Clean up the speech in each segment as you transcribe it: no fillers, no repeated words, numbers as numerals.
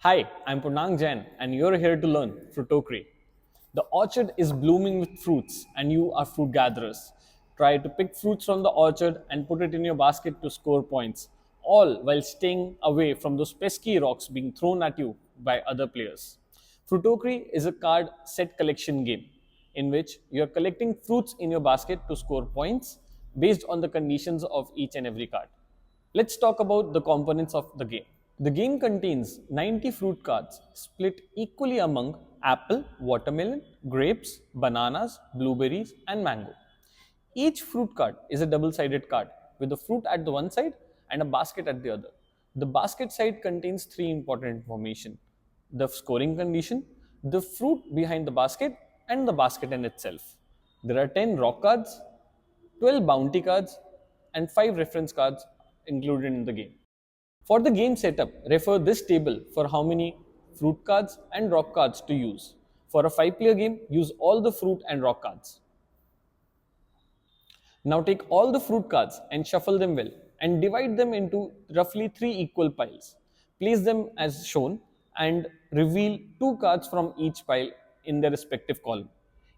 Hi, I'm Purnang Jain and you're here to learn Frootokri. The orchard is blooming with fruits and you are fruit gatherers. Try to pick fruits from the orchard and put it in your basket to score points, all while staying away from those pesky rocks being thrown at you by other players. Frootokri is a card set collection game in which you are collecting fruits in your basket to score points based on the conditions of each and every card. Let's talk about the components of the game. The game contains 90 fruit cards split equally among apple, watermelon, grapes, bananas, blueberries, and mango. Each fruit card is a double sided card with a fruit at the one side and a basket at the other. The basket side contains three important information: the scoring condition, the fruit behind the basket, and the basket in itself. There are 10 rock cards, 12 bounty cards, and 5 reference cards included in the game. For the game setup, refer this table for how many fruit cards and rock cards to use. For a 5-player game, use all the fruit and rock cards. Now take all the fruit cards and shuffle them well and divide them into roughly 3 equal piles. Place them as shown and reveal 2 cards from each pile in their respective column.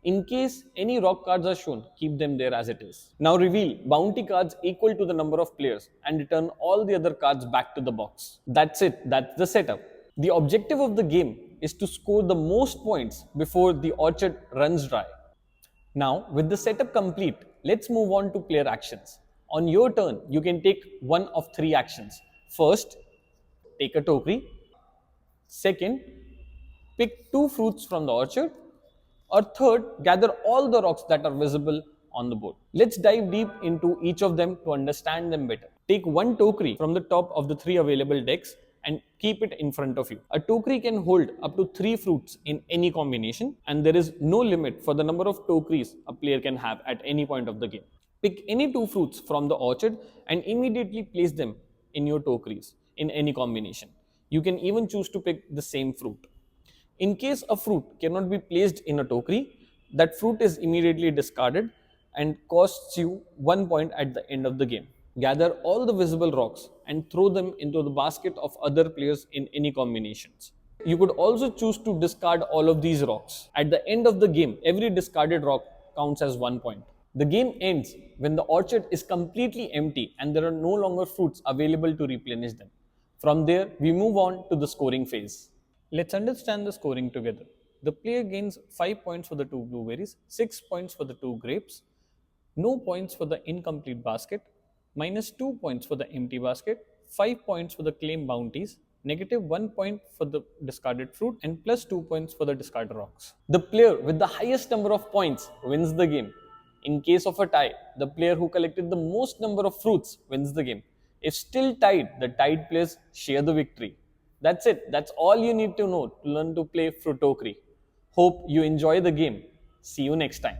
In case any rock cards are shown, keep them there as it is. Now reveal bounty cards equal to the number of players and return all the other cards back to the box. That's it, that's the setup. The objective of the game is to score the most points before the orchard runs dry. Now, with the setup complete, let's move on to player actions. On your turn, you can take one of three actions. First, take a tokri. Second, pick two fruits from the orchard. Or third, gather all the rocks that are visible on the board. Let's dive deep into each of them to understand them better. Take one tokri from the top of the three available decks and keep it in front of you. A tokri can hold up to 3 fruits in any combination, and there is no limit for the number of tokris a player can have at any point of the game. Pick any 2 fruits from the orchard and immediately place them in your tokris in any combination. You can even choose to pick the same fruit. In case a fruit cannot be placed in a tokri, that fruit is immediately discarded and costs you 1 point at the end of the game. Gather all the visible rocks and throw them into the basket of other players in any combinations. You could also choose to discard all of these rocks. At the end of the game, every discarded rock counts as 1 point. The game ends when the orchard is completely empty and there are no longer fruits available to replenish them. From there, we move on to the scoring phase. Let's understand the scoring together. The player gains 5 points for the 2 blueberries, 6 points for the 2 grapes, no points for the incomplete basket, minus 2 points for the empty basket, 5 points for the claim bounties, negative 1 point for the discarded fruit, and plus 2 points for the discarded rocks. The player with the highest number of points wins the game. In case of a tie, the player who collected the most number of fruits wins the game. If still tied, the tied players share the victory. That's it. That's all you need to know to learn to play Frootokri. Hope you enjoy the game. See you next time.